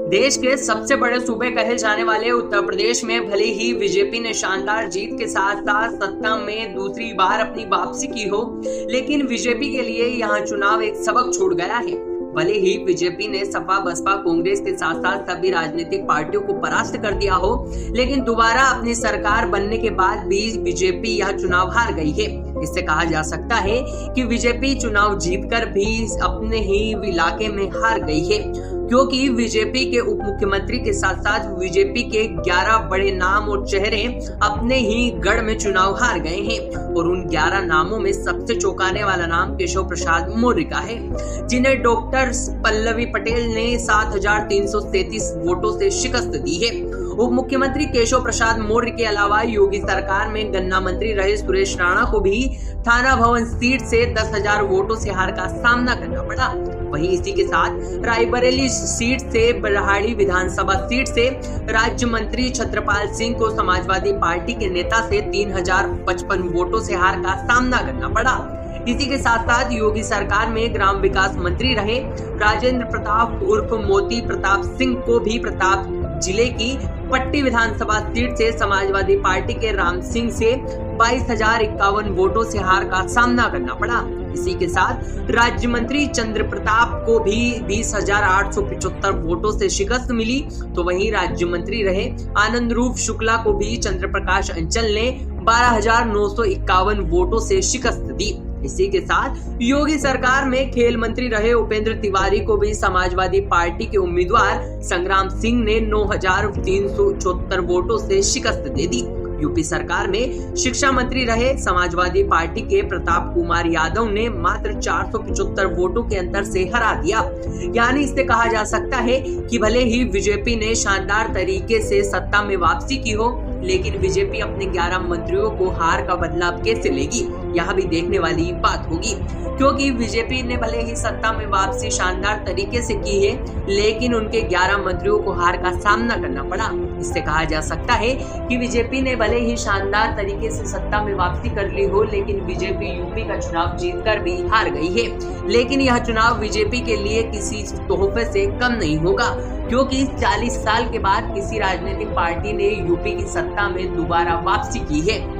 देश के सबसे बड़े सूबे कहे जाने वाले उत्तर प्रदेश में भले ही बीजेपी ने शानदार जीत के साथ साथ सत्ता में दूसरी बार अपनी वापसी की हो, लेकिन बीजेपी के लिए यहां चुनाव एक सबक छोड़ गया है। भले ही बीजेपी ने सपा, बसपा, कांग्रेस के साथ साथ सभी राजनीतिक पार्टियों को परास्त कर दिया हो, लेकिन दोबारा अपनी सरकार बनने के बाद भी बीजेपी यह चुनाव हार गई है। इससे कहा जा सकता है कि बीजेपी चुनाव जीतकर भी अपने ही इलाके में हार गई है, क्योंकि बीजेपी के उप मुख्यमंत्री के साथ साथ बीजेपी के 11 बड़े नाम और चेहरे अपने ही गढ़ में चुनाव हार गए हैं। और उन 11 नामों में सबसे चौंकाने वाला नाम केशव प्रसाद मौर्य का है, जिन्हें डॉक्टर पल्लवी पटेल ने 7,333 वोटों से शिकस्त दी है। उप मुख्यमंत्री केशव प्रसाद मौर्य के अलावा योगी सरकार में गन्ना मंत्री रहे सुरेश राणा को भी थाना भवन सीट से 10,000 वोटों से हार का सामना करना पड़ा। वहीं इसी के साथ रायबरेली सीट से, बरहाड़ी विधानसभा सीट से राज्य मंत्री छत्रपाल सिंह को समाजवादी पार्टी के नेता से 3,055 वोटों से हार का सामना करना पड़ा। इसी के साथ साथ योगी सरकार में ग्राम विकास मंत्री रहे राजेंद्र प्रताप उर्फ मोती प्रताप सिंह को भी प्रताप जिले की पट्टी विधानसभा सीट से समाजवादी पार्टी के राम सिंह से 22,051 वोटों से हार का सामना करना पड़ा। इसी के साथ राज्य मंत्री चंद्र प्रताप को भी 20,875 वोटों से शिकस्त मिली, तो वहीं राज्य मंत्री रहे आनंद रूप शुक्ला को भी चंद्र प्रकाश अंचल ने 12,951 वोटों से शिकस्त दी। इसी के साथ योगी सरकार में खेल मंत्री रहे उपेंद्र तिवारी को भी समाजवादी पार्टी के उम्मीदवार संग्राम सिंह ने 9,374 वोटों से शिकस्त दे दी। यूपी सरकार में शिक्षा मंत्री रहे समाजवादी पार्टी के प्रताप कुमार यादव ने मात्र 475 वोटों के अंतर से हरा दिया। यानी इससे कहा जा सकता है कि भले ही बीजेपी ने शानदार तरीके से सत्ता में वापसी की हो, लेकिन बीजेपी अपने 11 मंत्रियों को हार का बदला कैसे लेगी, यह भी देखने वाली बात होगी। क्योंकि बीजेपी ने भले ही सत्ता में वापसी शानदार तरीके से की है, लेकिन उनके 11 मंत्रियों को हार का सामना करना पड़ा। इससे कहा जा सकता है कि बीजेपी ने भले ही शानदार तरीके से सत्ता में वापसी कर ली हो, लेकिन बीजेपी यूपी का चुनाव जीतकर भी हार गई है। लेकिन यह चुनाव बीजेपी के लिए किसी तोहफे से कम नहीं होगा, क्योंकि 40 साल के बाद किसी राजनीतिक पार्टी ने यूपी की सत्ता में दोबारा वापसी की है।